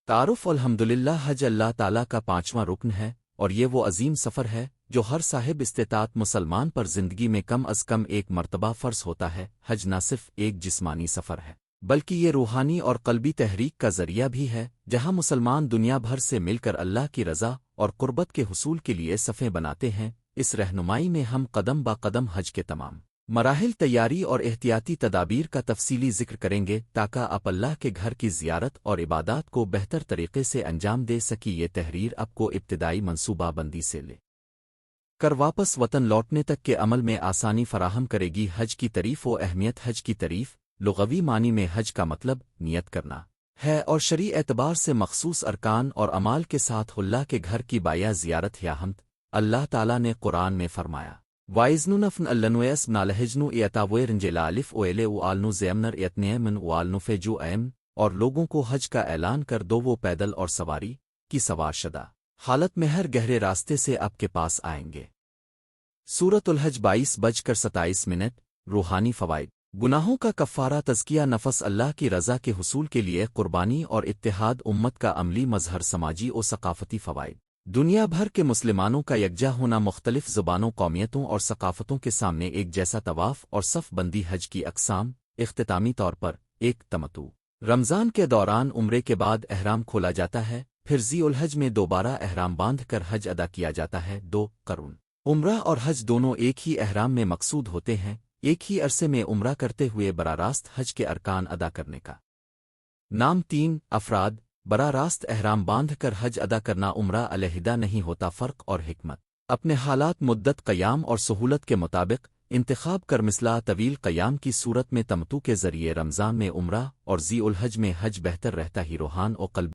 تعارف الحمدللہ حج اللہ تعالیٰ کا پانچواں رکن ہے اور یہ وہ عظیم سفر ہے جو ہر صاحب استطاعت مسلمان پر زندگی میں کم از کم ایک مرتبہ فرض ہوتا ہے۔ حج نہ صرف ایک جسمانی سفر ہے بلکہ یہ روحانی اور قلبی تحریک کا ذریعہ بھی ہے، جہاں مسلمان دنیا بھر سے مل کر اللہ کی رضا اور قربت کے حصول کے لیے صفیں بناتے ہیں۔ اس رہنمائی میں ہم قدم با قدم حج کے تمام مراحل، تیاری اور احتیاطی تدابیر کا تفصیلی ذکر کریں گے تاکہ آپ اللہ کے گھر کی زیارت اور عبادات کو بہتر طریقے سے انجام دے سکی۔ یہ تحریر آپ کو ابتدائی منصوبہ بندی سے لے کر واپس وطن لوٹنے تک کے عمل میں آسانی فراہم کرے گی۔ حج کی تعریف و اہمیت۔ حج کی تعریف لغوی معنی میں حج کا مطلب نیت کرنا ہے اور شرعی اعتبار سے مخصوص ارکان اور اعمال کے ساتھ اللہ کے گھر کی بایا زیارت یا حمد۔ اللہ تعالیٰ نے قرآن میں فرمایا وَإِذْنُنَفْنَ اللَّنُوَيَسْ نَالَحِجْنُ إِيَتَاوِرْنْجِلَالِفْ وَإِلَيْ وَآلْنُ زَيَمْنَرْ إِيَتْنِيَمْنْ وَآلْنُ فَجُو أَيْمْ، اور لوگوں کو حج کا اعلان کر دو وہ پیدل اور سواری کی سوار شدہ حالت میں ہر گہرے راستے سے آپ کے پاس آئیں گے۔ سورۃ الحج 22:27 روحانی فوائد۔ گناہوں کا کفارہ، تزکیہ نفس، اللہ کی رضا کے حصول کے لیے قربانی اور اتحاد، امت کا عملی مظہر، سماجی و ثقافتی فوائد۔ دنیا بھر کے مسلمانوں کا یکجا ہونا، مختلف زبانوں، قومیتوں اور ثقافتوں کے سامنے ایک جیسا طواف اور صف بندی۔ حج کی اقسام۔ اختتامی طور پر ایک تمتع، رمضان کے دوران عمرے کے بعد احرام کھولا جاتا ہے، پھر ذی الحج میں دوبارہ احرام باندھ کر حج ادا کیا جاتا ہے۔ دو قرون، عمرہ اور حج دونوں ایک ہی احرام میں مقصود ہوتے ہیں، ایک ہی عرصے میں عمرہ کرتے ہوئے براہ راست حج کے ارکان ادا کرنے کا نام۔ تین افراد، براہ راست احرام باندھ کر حج ادا کرنا، عمرہ علیحدہ نہیں ہوتا۔ فرق اور حکمت۔ اپنے حالات، مدت قیام اور سہولت کے مطابق انتخاب کر مثلا طویل قیام کی صورت میں تمتع کے ذریعے رمضان میں عمرہ اور ذی الحج میں حج بہتر رہتا ہی روحان و قلب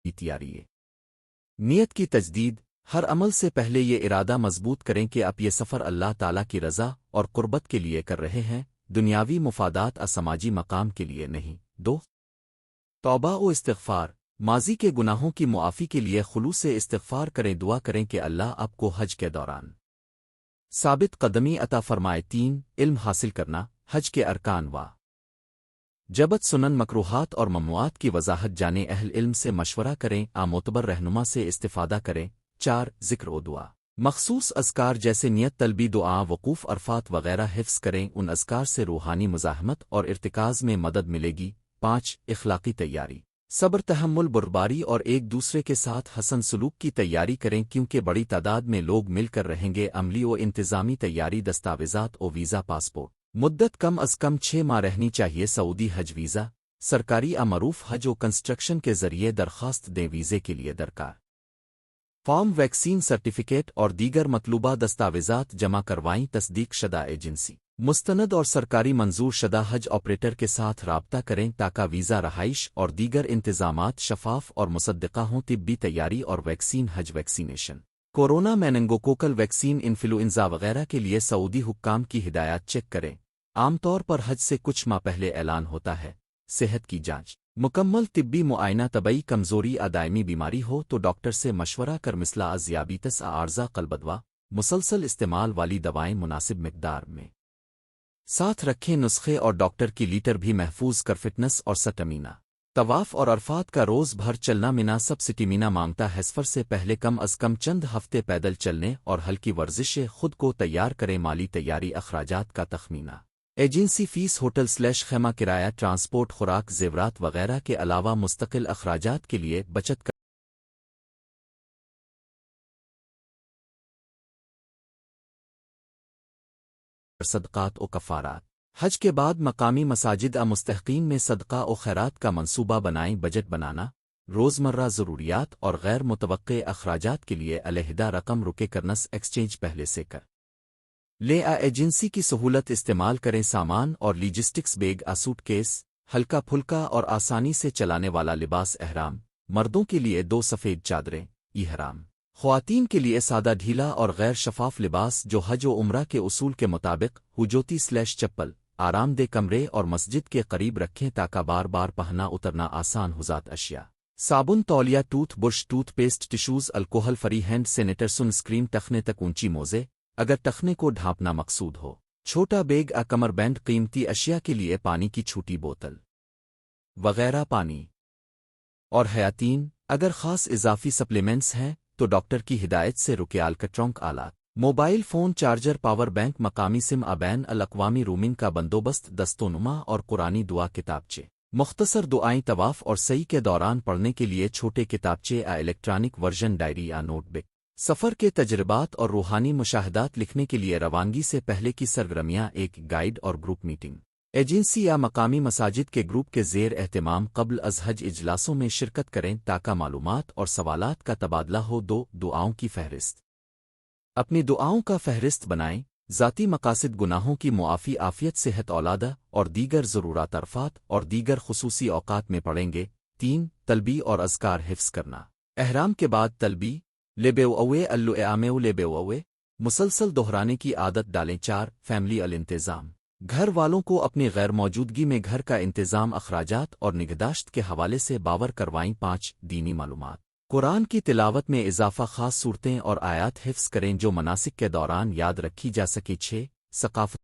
کی تیاری ہے۔ نیت کی تجدید۔ ہر عمل سے پہلے یہ ارادہ مضبوط کریں کہ آپ یہ سفر اللہ تعالیٰ کی رضا اور قربت کے لیے کر رہے ہیں، دنیاوی مفادات سماجی مقام کے لیے نہیں۔ دو توبہ و استغفار۔ ماضی کے گناہوں کی معافی کے لیے خلوص سے استغفار کریں، دعا کریں کہ اللہ آپ کو حج کے دوران ثابت قدمی عطا فرمائے۔ تین علم حاصل کرنا۔ حج کے ارکان و جبت، سنن، مکروہات اور ممنوعات کی وضاحت جانیں، اہل علم سے مشورہ کریں، معتبر رہنما سے استفادہ کریں۔ چار ذکر و دعا۔ مخصوص اذکار جیسے نیت، طلبی، دعا، وقوف عرفات وغیرہ حفظ کریں، ان اذکار سے روحانی مزاحمت اور ارتکاز میں مدد ملے گی۔ پانچ اخلاقی تیاری۔ صبر، تحمل، بردباری اور ایک دوسرے کے ساتھ حسن سلوک کی تیاری کریں، کیونکہ بڑی تعداد میں لوگ مل کر رہیں گے۔ عملی و انتظامی تیاری، دستاویزات و ویزا، پاسپورٹ مدت کم از کم 6 ماہ رہنی چاہیے۔ سعودی حج ویزا، سرکاری معروف حج و کنسٹرکشن کے ذریعے درخواست دیں۔ ویزے کے لیے درکار فارم، ویکسین سرٹیفکیٹ اور دیگر مطلوبہ دستاویزات جمع کروائیں۔ تصدیق شدہ ایجنسی، مستند اور سرکاری منظور شدہ حج آپریٹر کے ساتھ رابطہ کریں تاکہ ویزا، رہائش اور دیگر انتظامات شفاف اور مصدقہ ہوں۔ طبی تیاری اور ویکسین۔ حج ویکسینیشن، کورونا، میننگوکوکل ویکسین، انفلوئنزا وغیرہ کے لیے سعودی حکام کی ہدایات چیک کریں۔ عام طور پر حج سے کچھ ماہ پہلے اعلان ہوتا ہے۔ صحت کی جانچ، مکمل طبی معائنہ، طبی کمزوری، دائمی بیماری ہو تو ڈاکٹر سے مشورہ کر مثلا ذیابیطس، عارضہ قلب، دوا، مسلسل استعمال والی دوائیں مناسب مقدار میں ساتھ رکھیں۔ نسخے اور ڈاکٹر کی لیٹر بھی محفوظ کر۔ فٹنس اور سٹیمینا۔ طواف اور عرفات کا روز بھر چلنا۔ مناسب سٹیمینا مانگتا ہے، سفر سے پہلے کم از کم چند ہفتے پیدل چلنے اور ہلکی ورزش خود کو تیار کریں۔ مالی تیاری، اخراجات کا تخمینہ، ایجنسی فیس، ہوٹل / خیمہ کرایہ، ٹرانسپورٹ، خوراک، زیورات وغیرہ کے علاوہ مستقل اخراجات کے لیے بچت کر صدقات و کفارات۔ حج کے بعد مقامی مساجد مستحقین میں صدقہ و خیرات کا منصوبہ بنائیں۔ بجٹ بنانا، روزمرہ ضروریات اور غیر متوقع اخراجات کے لیے علیحدہ رقم رکے کرنس ایکسچینج پہلے سے کر لے۔ ایجنسی کی سہولت استعمال کریں۔ سامان اور لاجسٹکس، بیگ، سوٹ کیس، ہلکا پھلکا اور آسانی سے چلانے والا لباس۔ احرام، مردوں کے لیے 2 سفید چادریں احرام، خواتین کے لیے سادہ، ڈھیلا اور غیر شفاف لباس جو حج و عمرہ کے اصول کے مطابق ہجوتی / چپل، آرام دہ کمرے اور مسجد کے قریب رکھیں تاکہ بار بار پہنا اترنا آسان ہو۔ ذات اشیاء، صابن، تولیہ، tooth brush, tooth paste, tissues, alcohol free hand sanitizer, sun screen, ٹخنے تک اونچی موزے اگر ٹخنے کو ڈھانپنا مقصود ہو۔ छोटा बेग कमर बैंड कीमती अशिया के लिए पानी की छोटी बोतल वगैरह पानी और हयातीन अगर ख़ास इजाफी सप्लीमेंट्स हैं तो डॉक्टर की हिदायत से रुकयाल कट्रोंक आलात mobile phone charger power bank मकामी सिम अबैन अल-अक़वामी रूमिन का बंदोबस्त दस्तोनुमा और कुरानी दुआ किताबचे मुख्तसर दुआएं तवाफ़ और सई के दौरान पढ़ने के लिए छोटे किताबचे इलेक्ट्रॉनिक वर्जन डायरी या नोटबुक सफ़र के तजर्बात और रूहानी मुशाहदात लिखने के लिए रवानगी से पहले की सरगर्मियाँ एक गाइड और ग्रुप मीटिंग एजेंसी या मकामी मसाजिद के ग्रुप के ज़ेर एहतमाम क़ब्ल अज़ हज इजलासों में शिरकत करें ताकि मालूमात और सवालात का तबादला हो। दुआओं की फहरिस्त अपनी दुआओं का फहरिस्त बनाएं। ज़ाती मकासद गुनाहों की मुआफ़ी आफ़ियत सेहत औलादा और दीगर ज़रूरात अरफ़ात और दीगर ख़ुसूसी औक़ात में पढ़ेंगे। 3 तलबी और अज़कार हिफ्ज़ करना एहराम के बाद तलबी लेबेउअवे अल्लुएआमेउ लेबेउअवे मुसलसल दोहराने की आदत डालें। 4 फैमिली अल-इंतज़ाम घर वालों को अपनी गैर मौजूदगी में घर का इंतज़ाम अखराजात और निगहदाश्त के हवाले से बावर करवाएं। 5 दीनी मालूमात कुरान की तिलावत में इजाफ़ा ख़ास सूरतें और आयात हिफ्ज़ करें जो मनासिक के दौरान याद रखी जा सके। 6 सक़ाफ़ती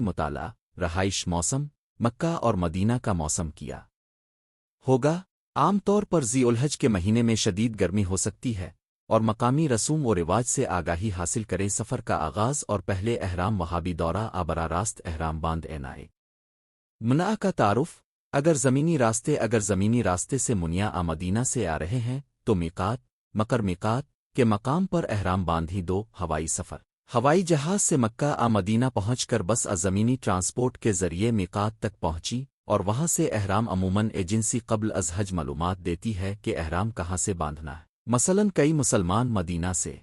मुताला रहाइश मौसम मक्का और मदीना का मौसम किया होगा। आम तौर पर ज़ी-उल-हज के महीने में शदीद गर्मी हो सकती है और मकामी रसूम व रिवाज से आगाही हासिल करें। सफ़र का आगाज़ और पहले एहराम वहाबी दौरा आबरा रास्त एहराम बांध एनाए मुना का तारुफ अगर ज़मीनी रास्ते से मुनिया मदीना से आ रहे हैं तो मकर मीक़ात के मकाम पर एहराम बांधी। 2 हवाई सफ़र हवाई जहाज़ से मक्का मदीना पहुंचकर बस ज़मीनी ट्रांसपोर्ट के ज़रिए मीक़ात तक पहुंची और वहां से एहराम अमूमन एजेंसी क़ब्ल अज़ हज मालूमात देती है कि एहराम कहाँ से बांधना है। मसलन कई मुसलमान मदीना से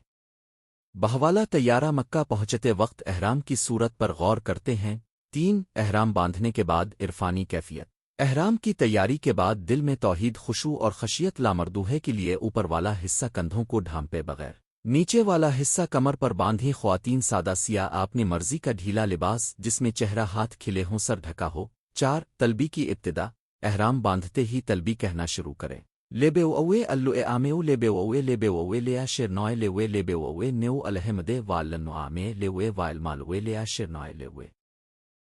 बहवाला तैयारा मक्का पहुंचते वक्त एहराम की सूरत पर गौर करते हैं। 3 एहराम बांधने के बाद इरफानी कैफियत एहराम की तैयारी के बाद दिल में तौहीद खुशू और खशियत लामरदूहे के लिए ऊपर वाला हिस्सा कंधों को ढांपे बगैर नीचे वाला हिस्सा कमर पर बांधी। ख्वातीन सादा सिया अपनी मर्जी का ढीला लिबास जिसमें चेहरा हाथ खिले हों सर ढका हो। 4 तलबी की इब्तिदा एहराम बांधते ही तलबी कहना शुरू करें। लेबेउअवे अल्लुएआमेउ लेबेउअवे लेबेउअवे लेया शिरनॉय लेवे लेबेउअवे नेउ अलहमदे वालनुआमे लेवे वालमालवे लेया शिरनॉय लेवे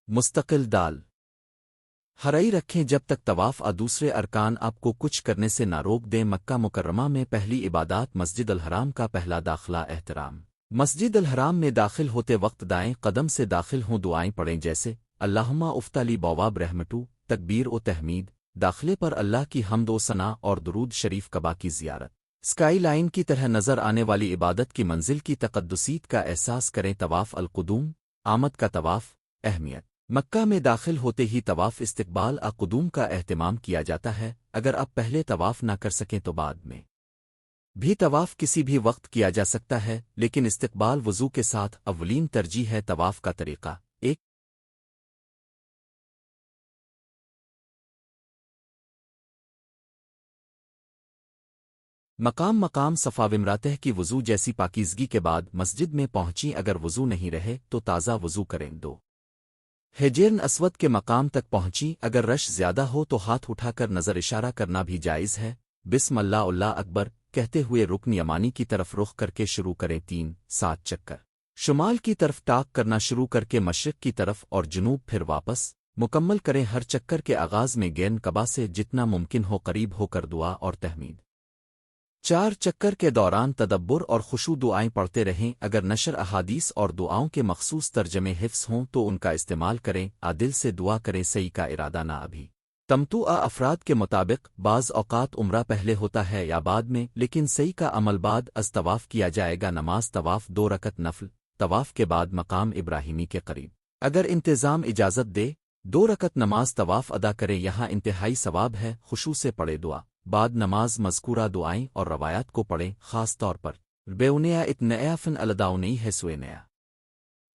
मुस्तकिल दाल हरई रखें जब तक तवाफ़ दूसरे अरकान आपको कुछ करने से ना रोक दें। मक्का मुकर्रमा में पहली इबादात मस्जिद अल हराम का पहला दाखिला एहतराम मस्जिद अल हराम में दाखिल होते वक्त दाएं कदम से दाखिल हों दुआएं पढ़ें जैसे अल्लाहुम्मा उफ्ताली बवाब रहमतू तकबीर व तहमीद दाखिले पर अल्लाह की हम्द व सना और दुरूद शरीफ कबा की ज़ियारत स्काई लाइन की तरह नज़र आने वाली इबादत की मंजिल की तक़द्दुसीत का एहसास करें। तवाफ़ अल-कुदूम आमद का तवाफ़ अहमियत मक्का में दाखिल होते ही तवाफ़ इस्तिक़बाल कुदूम का एहतमाम किया जाता है। अगर आप पहले तवाफ़ ना कर सकें तो बाद में भी तवाफ़ किसी भी वक्त किया जा सकता है, लेकिन इस्तिक़बाल वज़ू के साथ अव्वलीन तरजीह है। तवाफ़ का तरीक़ा 1 मकाम सफ़ा विमरातह की वज़ू जैसी पाकीज़गी के बाद मस्जिद में पहुंची। अगर वज़ू नहीं रहे तो ताज़ा वज़ू करें। 2 हिजरन अस्वद के मकाम तक पहुंची। अगर रश ज़्यादा हो तो हाथ उठाकर नज़र इशारा करना भी जायज़ है। बिस्मिल्लाह अल्लाह अकबर कहते हुए रुकन यमानी की तरफ रुख करके शुरू करें। 3-7 चक्कर शुमाल की तरफ टाक करना शुरू करके मशरिक़ की तरफ और जुनूब फिर वापस मुकम्मल करें। हर चक्कर के आगाज़ में गैन कबा से जितना मुमकिन हो करीब होकर दुआ और तहमीद 4 चक्कर के दौरान तदब्बुर और खुशू दुआएं पढ़ते रहें। अगर नशर अहादीस और दुआओं के मखसूस तर्जमे हिफ्स हों तो उनका इस्तेमाल करें। आदिल से दुआ करें। सही का इरादा ना अभी तमतुआ अफराद के मुताबिक बाज़ औक़ात उम्रा पहले होता है या बाद में, लेकिन सही का अमल बाद अज़ तवाफ़ किया जाएगा। नमाज तवाफ़ 2 रकत नफल तवाफ़ के बाद मकाम इब्राहिमी के करीब अगर इंतज़ाम इजाज़त दे 2 रकत नमाज तवाफ़ अदा करें। यहाँ इंतहाई सवाब है। खुशू से पढ़े दुआ बाद नमाज मज़कूरा दुआएं और रवायात को पढ़ें। ख़ास तौर पर बेउनया इतनयाफ़न अलदाउनई हैसुएनया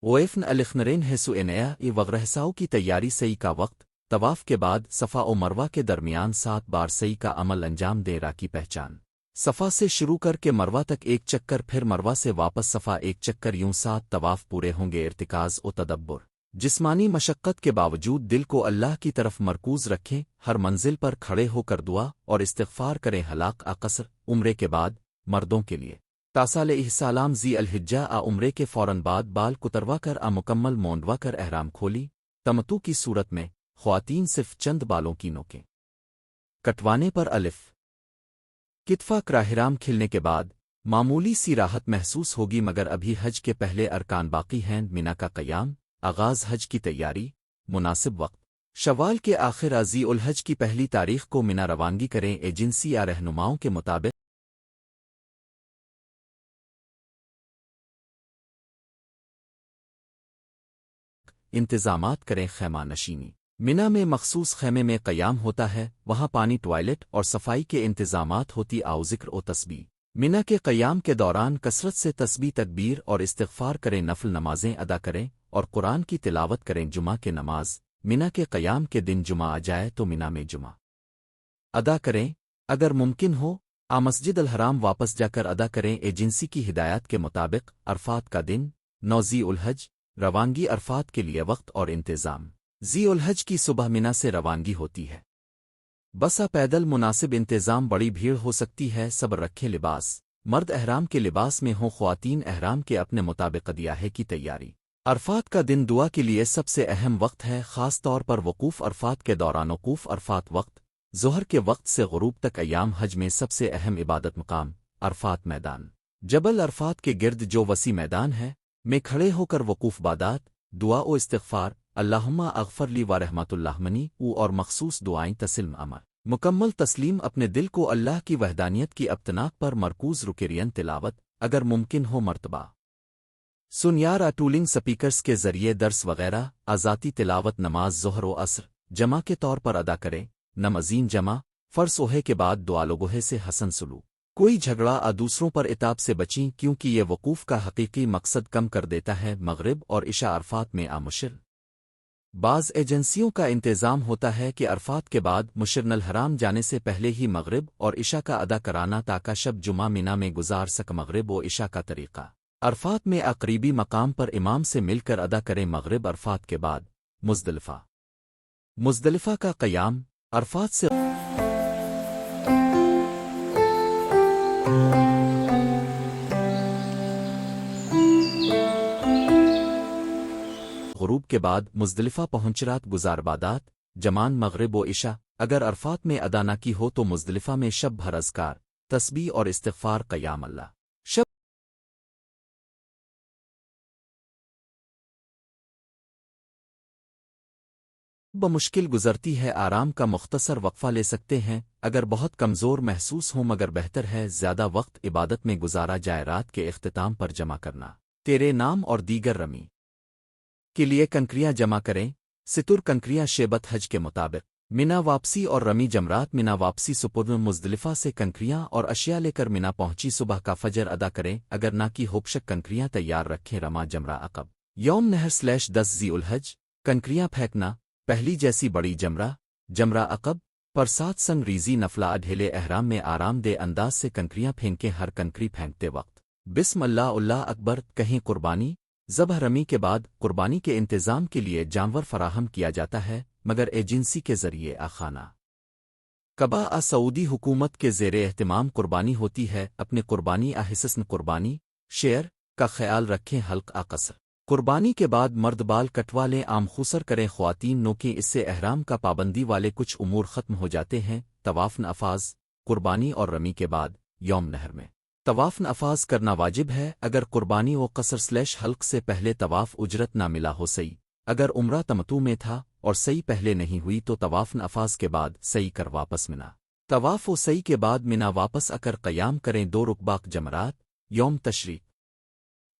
ओएफ़न अलिखनरेन हैसुएनया ये वगरहसाओं की तैयारी सही का वक्त तवाफ़ के बाद सफ़ा और मरवा के दरमियान 7 बार सही का अमल अंजाम दे। रा की पहचान सफ़ा से शुरू करके मरवा तक 1 चक्कर, फिर मरवा से वापस सफ़ा 1 चक्कर, यूं 7 तवाफ़ पूरे होंगे। इर्तिकाज़ और तदब्बुर जिस्मानी मशक्क़त के बावजूद दिल को अल्लाह की तरफ मरकूज रखें, हर मंजिल पर खड़े होकर दुआ और इस्तिग़फ़ार करें। हलाक कसर उम्रे के बाद मर्दों के लिए तासाल इहसालाम ज़ी अलहिज्जा उम्रे के फ़ौरन बाद बाल कुतरवा कर मुकम्मल मोंडवा कर एहराम खोली। तमतु की सूरत में ख़्वातीन सिर्फ चंद बालों की नोकें कटवाने पर अलिफ कितफ़ा क्राहिराम खिलने के बाद मामूली सी राहत महसूस होगी, मगर अभी हज के पहले अरकान बाकी हैं। मिना का क़याम, आगाज़ हज की तैयारी। मुनासिब वक्त शव्वाल के आखिर ज़ी उल हज की पहली तारीख को मिना रवानगी करें। एजेंसी या रहनुमाओं के मुताबिक इंतज़ामात करें। खैमा नशीनी मिना में मखसूस खैमे में क़याम होता है, वहाँ पानी, टॉयलेट और सफाई के इंतज़ामात होती। आओ ज़िक्र ओ तस्बीह मिना के क़याम के दौरान कसरत से तस्बीह, तकबीर और इस्तिग़फ़ार करें। नफल नमाज़ें अदा करें और कुरान की तिलावत करें। जुमा के नमाज मिना के क़याम के दिन जुमा आ जाए तो मिना में जुमा अदा करें। अगर मुमकिन हो मस्जिद अल हराम वापस जाकर अदा करें। एजेंसी की हिदायत के मुताबिक अरफात का दिन 9 ज़ी उल हज रवानगी। अरफात के लिए वक्त और इंतज़ाम ज़ी उल हज की सुबह मिना से रवानगी होती है। बसा पैदल मुनासिब इंतज़ाम, बड़ी भीड़ हो सकती है। सब्र रखें। लिबास मर्द एहराम के लिबास में हों, ख़्वातीन एहराम के अपने मुताबिक अदियाहे की तैयारी। अरफात का दिन दुआ के लिए सबसे अहम वक्त है, ख़ास तौर पर वकूफ़ अरफात के दौरान। वकूफ़ अरफात वक्त ज़ोहर के वक्त से ग़ुरूब तक। अयाम हज में सबसे अहम इबादत मकाम अरफात मैदान जबल अरफात के गिर्द जो वसी मैदान है में खड़े होकर वकूफ़ बादात, दुआ ओ इस्तिग़फ़ार, अल्लाहुम्मा अग़फ़र ली व रहमतुल्लाह मनी और मखसूस दुआएं तस्लिम अमर मुकम्मल तस्लीम। अपने दिल को अल्लाह की वहदानियत की अब्तनाक पर मरकूज़ रुकेरियन तिलावत, अगर मुमकिन हो मर्तबा सुन यार टूलिंग स्पीकर्स के ज़रिए दर्स वग़ैरह। आज़ाती तिलावत नमाज ज़ोहर व असर जमा के तौर पर अदा करें। नमज़ीन जमा फ़र्ज़ ओहे के बाद दुआ लोगोहे से हसन सुलूक, कोई झगड़ा दूसरों पर इताब से बचीं, क्योंकि ये वकूफ़ का हकीकी मकसद कम कर देता है। मग़रिब और इशा अरफात में मुशिर बाज़ एजेंसियों का इंतज़ाम होता है कि अरफात के बाद मुशरिनल हराम जाने से पहले ही मग़रिब और इशा का अदा कराना, ताका शब जुमा मिना में गुजार सक। मग़रिब व इशा का तरीक़ा अरफात में अक़रीबी मकाम पर इमाम से मिलकर अदा करें। मग़रिब अरफात के बाद मुज़दलिफ़ा का क़याम अरफात से ग़ुरूब के बाद मुज़दलिफ़ा पहुँच रात गुजार बादात जमान मग़रिब व इशा। अगर अरफात में अदा न की हो तो मुज़दलिफ़ा में शब भर अज़कार, तस्बीह और इस्तिग़फ़ार क़याम अल्लाह शब बमुश्किल गुज़रती है। आराम का मुख्तसर वक्फ़ा ले सकते हैं अगर बहुत कमज़ोर महसूस हों, मगर बेहतर है ज़्यादा वक्त इबादत में गुजारा जाए। रात के इख्तिताम पर जमा करना तेरे नाम और दीगर रमी के लिए कंकरियाँ जमा करें। सितुर कंकरियाँ शेबत हज के मुताबिक मिना वापसी और रमी जमरात। मिना वापसी सुपुर्द मुज़दलिफ़ा से कंकरियाँ और अशिया लेकर मिना पहुंची। सुबह का फजर अदा करें। अगर ना की होपशक कंकरियाँ तैयार रखें। रमा जमरा अकब यौम नहर / 10 ज़ी उल हज कंकरियाँ फेंकना पहली जैसी बड़ी जमरा अकब पर 7 संग रीज़ी नफला। अढेले एहराम में आरामदे अंदाज से कंकरियाँ फेंकें। हर कंकरी फेंकते वक्त बिस्मिल्लाह अल्लाह अकबर कहीं। कुर्बानी ज़बह रमी के बाद कुर्बानी के इंतज़ाम के लिए जानवर फराहम किया जाता है, मगर एजेंसी के ज़रिए खाना कबा सऊदी हुकूमत के ज़ेरे एहतिमाम कुर्बानी होती है। अपने कुर्बानी हिस्सन कुर्बानी शेयर का ख्याल रखें। हल्क कसर कुर्बानी के बाद मर्द बाल कटवा लें। आम खुसर करें। ख़्वातीन नोकें। इससे एहराम का पाबंदी वाले कुछ उमूर ख़त्म हो जाते हैं। तवाफ़ नफ़ाज़ कुर्बानी और रमी के बाद यौम नहर में तवाफ़ नफ़ाज़ करना वाजिब है। अगर कुर्बानी व कसर / हल्क से पहले तवाफ़ उजरत ना मिला हो सही। अगर उम्रा तमतू में था और सही पहले नहीं हुई तो तवाफ़ नफ़ाज़ के बाद सही कर वापस मिना तवाफ़ व सही के बाद मिना वापस आकर क़याम करें। 2 रुकबाक जमरात यौम तशरीक़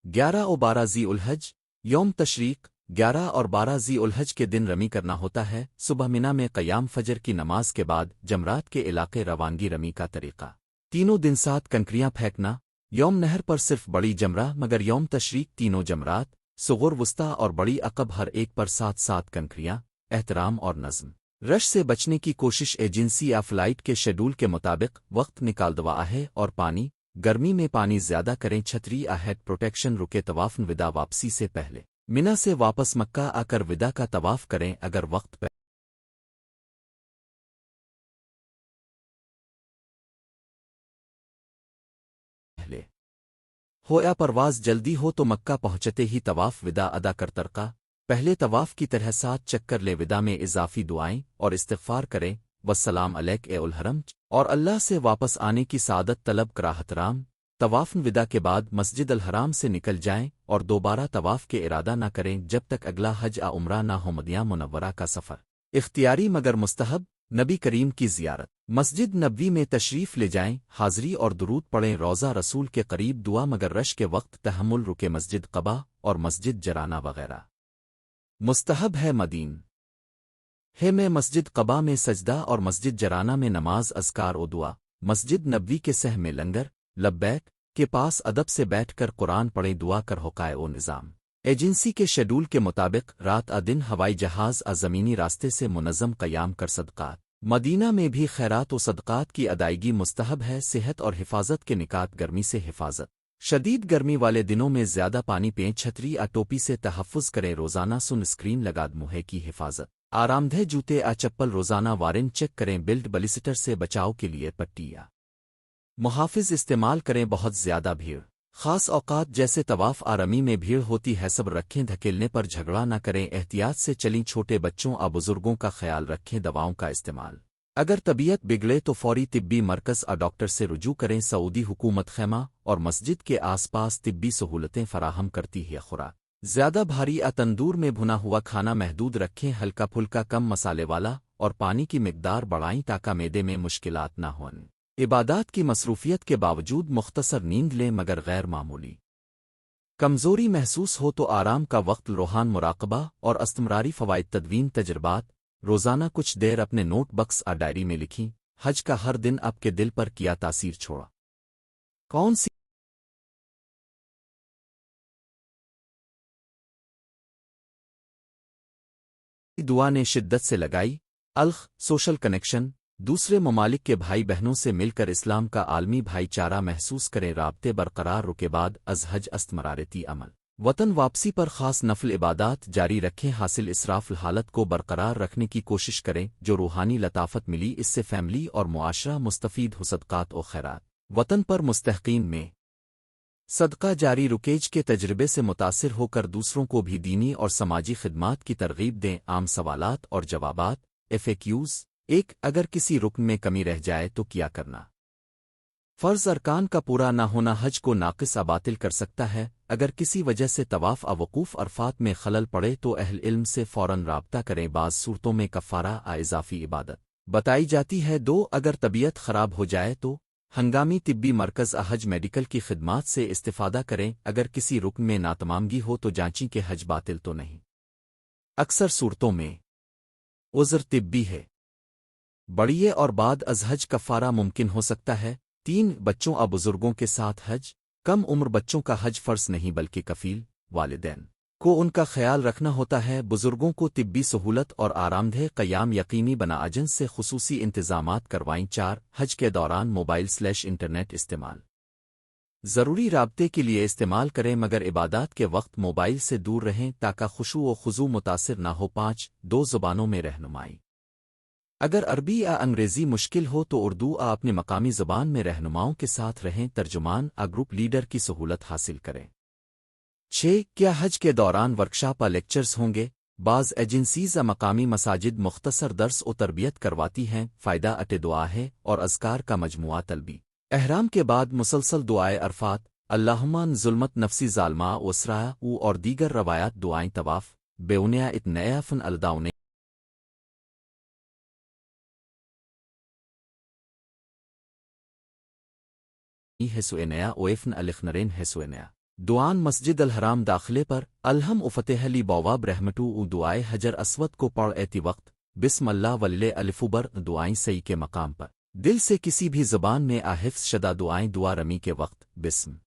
11 और 12 ज़ी उल हज यौम तशरीक़ 11 और 12 ज़ी उल हज के दिन रमी करना होता है। सुबह मिना में क़याम फजर की नमाज के बाद जमरात के इलाके रवानगी। रमी का तरीक़ा तीनों दिन 7 कंकरियाँ फेंकना। यौम नहर पर सिर्फ बड़ी जमरा, मगर यौम तशरीक़ तीनों जमरात सुग़ुर वुस्ता और बड़ी अक़ब हर एक पर 7 कंकरियाँ। एहतराम और नज़्म रश से बचने की कोशिश। एजेंसी या फ़्लाइट के शेड्यूल के मुताबिक वक्त निकाल दवा है और पानी गर्मी में पानी ज़्यादा करें। छतरी हेड प्रोटेक्शन रुके तवाफ़ विदा वापसी से पहले मिना से वापस मक्का आकर विदा का तवाफ करें अगर वक्त पहले हो या परवाज जल्दी हो तो मक्का पहुंचते ही तवाफ विदा अदा कर तरका पहले तवाफ की तरह 7 चक्कर ले विदा में इजाफी दुआएं और इस्तिग़फ़ार करें वस्सलाम अलैक ए उल हरम और अल्लाह से वापस आने की सादत तलब कराहतराम तवाफ विदा के बाद मस्जिद अल हराम से निकल जाएं और दोबारा तवाफ के इरादा न करें जब तक अगला हज आ उम्रा ना हो मदीना मुनव्वरा का सफ़र इख्तियारी मगर मुस्तहब नबी करीम की ज़ियारत मस्जिद नबवी में तशरीफ़ ले जाएं हाज़री और दुरूद पढ़ें रोज़ा रसूल के करीब दुआ मगर रश के वक्त तहम्मुल रुके मस्जिद क़बा और मस्जिद जराना वगैरह मुस्तहब है मदीन है में मस्जिद क़बा में सजदा और मस्जिद जराना में नमाज अज़कार ओ दुआ मस्जिद नबवी के सह में लंगर लब्बैक के पास अदब से बैठकर कुरान पढ़ें दुआ कर होकाए ओ निज़ाम एजेंसी के शेड्यूल के मुताबिक रात आ दिन हवाई जहाज आ ज़मीनी रास्ते से मुनज़्ज़म क़याम कर सदक़ात मदीना में भी खैरात व सदक़ात की अदायगी मुस्तहब है सेहत और हिफाजत के निकात गर्मी से हिफाजत शदीद गर्मी वाले दिनों में ज़्यादा पानी पिएं छतरी आ टोपी से तहफ़्फ़ुज़ करें रोज़ाना सुन स्क्रीन लगा मुँह की हिफाजत आरामदेह जूते आ चप्पल रोज़ाना वारंट चेक करें बिल्ट बलिसिटर से बचाव के लिए पट्टी या मुहाफ़िज़ इस्तेमाल करें बहुत ज़्यादा भीड़ ख़ास औक़ात जैसे तवाफ़ आरमी में भीड़ होती है सब्र रखें धकेलने पर झगड़ा न करें एहतियात से चलीं छोटे बच्चों आ बुज़ुर्गों का ख्याल रखें दवाओं का इस्तेमाल अगर तबीयत बिगड़े तो फौरी तिब्बी मरकज़ आ डॉक्टर से रुजू करें सऊदी हुकूमत खैमा और मस्जिद के आसपास तिब्बी सहूलतें फराहम करती है खुराक ज़्यादा भारी आ तंदूर में भुना हुआ खाना महदूद रखें हल्का फुल्का कम मसाले वाला और पानी की मिकदार बढ़ाएं ताकि मैदे में मुश्किलात ना हों इबादात की मसरूफियत के बावजूद मुख्तसर नींद लें मगर गैर मामूली कमज़ोरी महसूस हो तो आराम का वक्त रूहान मुराकबा और अस्तमरारी फ़वाइद तदवीन तजर्बात रोज़ाना कुछ देर अपने नोट बक्स आ डायरी में लिखीं हज का हर दिन आपके दिल पर किया तासीर छोड़ा कौन सी दुआ ने शिद्दत से लगाई अल्ख सोशल कनेक्शन दूसरे ममालिक के भाई बहनों से मिलकर इस्लाम का आलमी भाईचारा महसूस करें राब्ते बरकरार रुके बाद अज़हज अस्तमरारती अमल वतन वापसी पर ख़ास नफल इबादात जारी रखें हासिल इसराफ हालत को बरकरार रखने की कोशिश करें जो रूहानी लताफ़त मिली इससे फैमिली और मुआशरा मुस्तफ़ीद हो सदक़ात और खैरात वतन पर मुस्तहक़ीन में सदका जारी रुकेज के तजर्बे से मुतासिर होकर दूसरों को भी दीनी और समाजी खिदमात की तरगीब दें आम सवालात और जवाबात FAQs एक अगर किसी रुकन में कमी रह जाए तो क्या करना फ़र्ज़ अरकान का पूरा ना होना हज को नाक़िस बातिल कर सकता है अगर किसी वजह से तवाफ़ अवकूफ़ अरफ़ात में खलल पड़े तो अहल इल्म से फ़ौरन राब्ता करें बाज़ सूरतों में कफ़ारा आ इज़ाफ़ी इबादत बताई जाती है दो अगर तबीयत ख़राब हो जाए तो हंगामी तिब्बी मरकज़ हज मेडिकल की खिदमात से इस्तिफ़ादा करें अगर किसी रुकन में नातमामगी हो तो जांचें कि हज बातिल तो नहीं अक्सर सूरतों में उज़्र तिब्बी है बढ़िए और बाद अज़ हज कफ़ारा मुमकिन हो सकता है 3 बच्चों आ बुज़ुर्गों के साथ हज कम उम्र बच्चों का हज फ़र्ज़ नहीं बल्कि कफ़ील वालिदैन को उनका ख्याल रखना होता है बुज़ुर्गों को तिब्बी सहूलत और आरामदेह क़याम यकीनी बना एजेंस से खुसूसी इंतज़ामात करवाएं 4 हज के दौरान मोबाइल/इंटरनेट इस्तेमाल ज़रूरी राब्ते के लिए इस्तेमाल करें मगर इबादात के वक्त मोबाइल से दूर रहें ताकि खुशू व खुजू मुतासिर ना हो 5 2 ज़ुबानों में रहनुमाई अगर अरबी या अंग्रेज़ी मुश्किल हो तो उर्दू आ अपनी मकामी ज़बान में रहनुमाओं के साथ रहें तर्जुमान आ ग्रुप लीडर की सहूलत हासिल करें 6 क्या हज के दौरान वर्कशॉप आ लेक्चर्स होंगे बाज़ एजेंसीज़ आ मकामी मसाजिद मुख्तसर दर्स व तरबियत करवाती हैं फ़ायदा अटे दुआ है और अज़कार का मजमुआ तलबी एहराम के बाद मुसलसल दुआए अरफात अल्लाहुम्मा ज़ुल्मत नफ्सी ज़ालमा वसरा और दीगर रवायात दुआएं तवाफ़ बेउनिया इतनया फ़न अलदाउने हेसुएनया ओएफन अलिखनरेन हेसुएनया दुआन मस्जिद अल हराम दाखिले पर अलहम उफ़तेहली बवाब रहमटू उ दुआए हजर अस्वद को पढ़ एती वक्त बिस्मिल्लाह वल्ले अलिफुबर दुआएं सही के मकाम पर दिल से किसी भी ज़बान में आहिफ्स शदा दुआएं दुआ रमी के वक्त बिस्म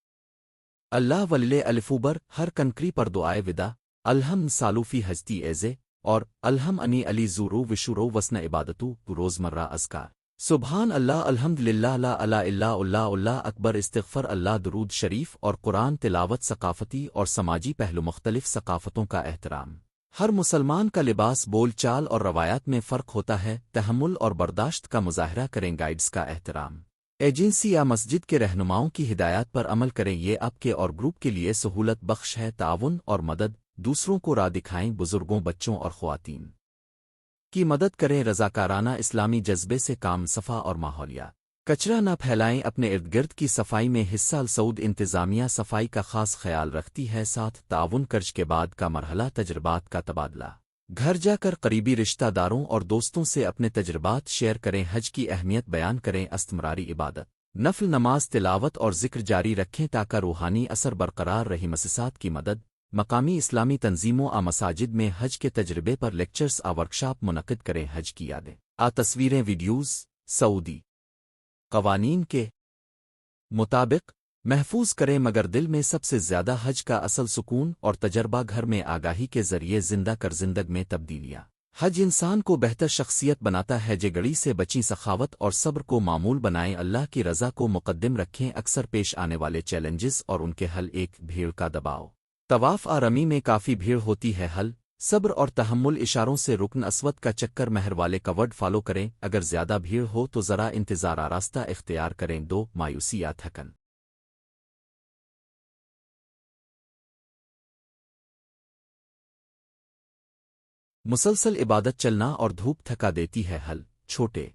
अल्लाह वल्ले अलिफुबर हर कनकरी पर दुआए विदा अलहम सालूफी हजती एज़े और अलहम अनी अली ज़ूरू विशुरो वसन इबादतू रोज़मर्रा अज़कार سبحان اللہ، الحمد للہ، لا الہ الا اللہ، اللہ اکبر، استغفر اللہ، درود شریف اور قرآن تلاوت ثقافتی اور سماجی پہلو، مختلف ثقافتوں کا احترام۔ ہر مسلمان کا لباس، بول چال اور روایات میں فرق ہوتا ہے، تحمل اور برداشت کا مظاہرہ کریں، گائیڈز کا احترام، ایجنسی یا مسجد کے رہنماؤں کی ہدایات پر عمل کریں، یہ آپ کے اور گروپ کے لیے سہولت بخش ہے، تعاون اور مدد، دوسروں کو راہ دکھائیں، بزرگوں، بچوں اور خواتین کی مدد کریں، رضاکارانہ اسلامی جذبے سے کام، صفا اور ماحولیات کچرا نہ پھیلائیں، اپنے ارد گرد کی صفائی میں حصہ سعود انتظامیہ صفائی کا خاص خیال رکھتی ہے، ساتھ تعاون، قرض کے بعد کا مرحلہ، تجربات کا تبادلہ، گھر جا کر قریبی رشتہ داروں اور دوستوں سے اپنے تجربات شیئر کریں، حج کی اہمیت بیان کریں، استمراری عبادت، نفل نماز، تلاوت اور ذکر جاری رکھیں تاکہ روحانی اثر برقرار رہے، مؤسسات کی مدد، مقامی اسلامی تنظیموں مساجد میں حج کے تجربے پر لیکچرز ورکشاپ منعقد کریں، حج کی یادیں تصویریں، ویڈیوز سعودی قوانین کے مطابق محفوظ کریں، مگر دل میں سب سے زیادہ حج کا اصل سکون اور تجربہ گھر میں آگاہی کے ذریعے زندہ کر زندگ میں تبدیلیاں۔ حج انسان کو بہتر شخصیت بناتا ہے، جگڑی سے بچیں، سخاوت اور صبر کو معمول بنائیں، اللہ کی رضا کو مقدم رکھیں، اکثر پیش آنے والے چیلنجز اور ان کے حل، ایک بھیڑ کا دباؤ، طواف آرمی میں کافی بھیڑ ہوتی ہے، حل صبر اور تحمل، اشاروں سے رکن اسود کا چکر، مہر والے کا ورڈ فالو کریں، اگر زیادہ بھیڑ ہو تو ذرا انتظار راستہ اختیار کریں، دو مایوسی یا تھکن، مسلسل عبادت، چلنا اور دھوپ تھکا دیتی ہے، حل چھوٹے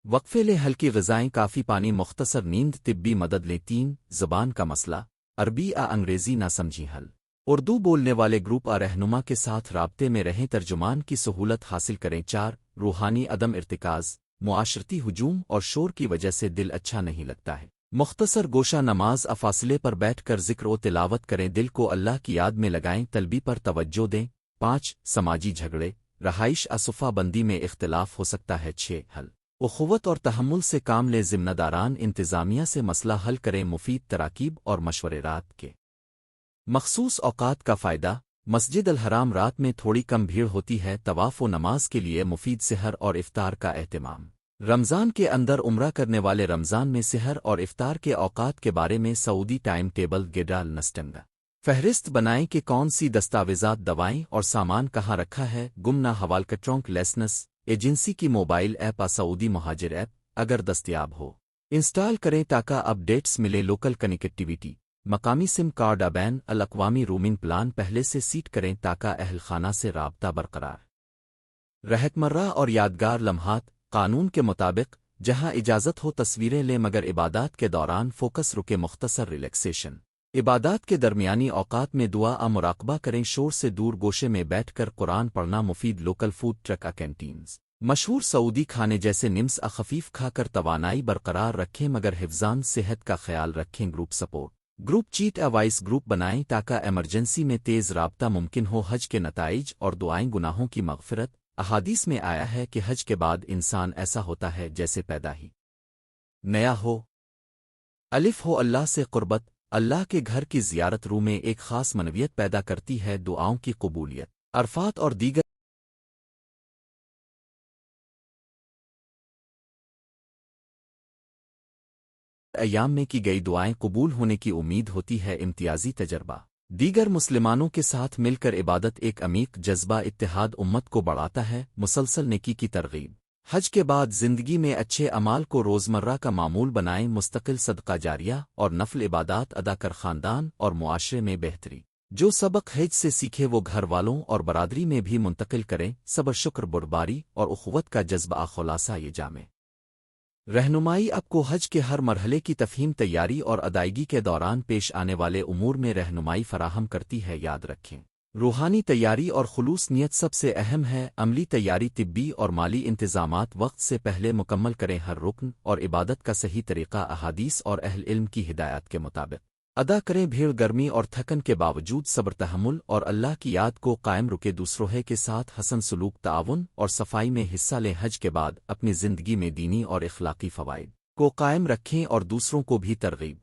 وقفے لیں، ہلکی غذائیں، کافی پانی، مختصر نیند، طبی مدد لیں، تین زبان کا مسئلہ، عربی انگریزی نہ سمجھی، حل اردو بولنے والے گروپ رہنما کے ساتھ رابطے میں رہیں، ترجمان کی سہولت حاصل کریں، چار روحانی عدم ارتکاز، معاشرتی ہجوم اور شور کی وجہ سے دل اچھا نہیں لگتا ہے، مختصر گوشہ نماز، فاصلے پر بیٹھ کر ذکر و تلاوت کریں، دل کو اللہ کی یاد میں لگائیں، طلبی پر توجہ دیں، پانچ سماجی جھگڑے، رہائش صفہ بندی میں اختلاف ہو سکتا ہے، چھ حل اخوت اور تحمل سے کام لیں، ذمہ داران انتظامیہ سے مسئلہ حل کریں، مفید تراکیب اور مشورے، رات کے مخصوص اوقات کا فائدہ، مسجد الحرام رات میں تھوڑی کم بھیڑ ہوتی ہے، طواف و نماز کے لیے مفید، سحر اور افطار کا اہتمام، رمضان کے اندر عمرہ کرنے والے رمضان میں سحر اور افطار کے اوقات کے بارے میں سعودی ٹائم ٹیبل گیڈال نسٹنگ فہرست بنائیں کہ کون سی دستاویزات، دوائیں اور سامان کہاں رکھا ہے، گم نہ حوالہ، ٹرنک لیسنس ایجنسی کی موبائل ایپ سعودی مہاجر ایپ اگر دستیاب ہو انسٹال کریں تاکہ اپ ڈیٹس ملے، لوکل کنیکٹیویٹی، مقامی سم کارڈ، بین الاقوامی رومنگ پلان پہلے سے سیٹ کریں تاکہ اہل خانہ سے رابطہ برقرار رہتمرہ اور یادگار لمحات، قانون کے مطابق جہاں اجازت ہو تصویریں لیں، مگر عبادات کے دوران فوکس رکے، مختصر ریلیکسیشن، عبادات کے درمیانی اوقات میں دعا مراقبہ کریں، شور سے دور، گوشے میں بیٹھ کر قرآن پڑھنا مفید، لوکل فوڈ ٹرک کینٹینز، مشہور سعودی کھانے جیسے نمس خفیف کھا کر توانائی برقرار رکھیں، مگر حفظان صحت کا خیال رکھیں، group support group chat voice group بنائیں تاکہ ایمرجنسی میں تیز رابطہ ممکن ہو، حج کے نتائج اور دعائیں، گناہوں کی مغفرت، احادیث میں آیا ہے کہ حج کے بعد انسان ایسا ہوتا ہے جیسے پیدا ہی نیا ہو، الف ہو، اللہ سے قربت، اللہ کے گھر کی زیارت روح میں ایک خاص منویت پیدا کرتی ہے، دعاؤں کی قبولیت، عرفات اور دیگر ایام میں کی گئی دعائیں قبول ہونے کی امید ہوتی ہے، امتیازی تجربہ، دیگر مسلمانوں کے ساتھ مل کر عبادت ایک عمیق جذبہ اتحاد امت کو بڑھاتا ہے، مسلسل نیکی کی ترغیب، حج کے بعد زندگی میں اچھے اعمال کو روزمرہ کا معمول بنائیں، مستقل صدقہ جاریہ اور نفل عبادات ادا کر خاندان اور معاشرے میں بہتری، جو سبق حج سے سیکھے وہ گھر والوں اور برادری میں بھی منتقل کریں، صبر، شکر، بردباری اور اخوت کا جذبہ، خلاصہ یہ جامع رہنمائی آپ کو حج کے ہر مرحلے کی تفہیم، تیاری اور ادائیگی کے دوران پیش آنے والے امور میں رہنمائی فراہم کرتی ہے، یاد رکھیں، روحانی تیاری اور خلوص نیت سب سے اہم ہے، عملی تیاری، طبی اور مالی انتظامات وقت سے پہلے مکمل کریں، ہر رکن اور عبادت کا صحیح طریقہ احادیث اور اہل علم کی ہدایات کے مطابق ادا کریں، بھیڑ، گرمی اور تھکن کے باوجود صبر، تحمل اور اللہ کی یاد کو قائم رکے، دوسروں کے ساتھ حسن سلوک، تعاون اور صفائی میں حصہ لیں، حج کے بعد اپنی زندگی میں دینی اور اخلاقی فوائد کو قائم رکھیں اور دوسروں کو بھی ترغیب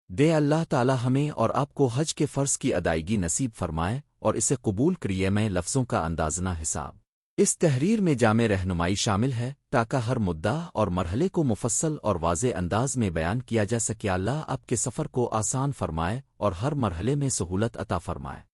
دے، اللہ تعالی ہمیں اور آپ کو حج کے فرض کی ادائیگی نصیب فرمائے اور اسے قبول کریے، میں لفظوں کا اندازنہ حساب اس تحریر میں جامع رہنمائی شامل ہے تاکہ ہر مدعا اور مرحلے کو مفصل اور واضح انداز میں بیان کیا جا سکے۔ اللہ آپ کے سفر کو آسان فرمائے اور ہر مرحلے میں سہولت عطا فرمائے۔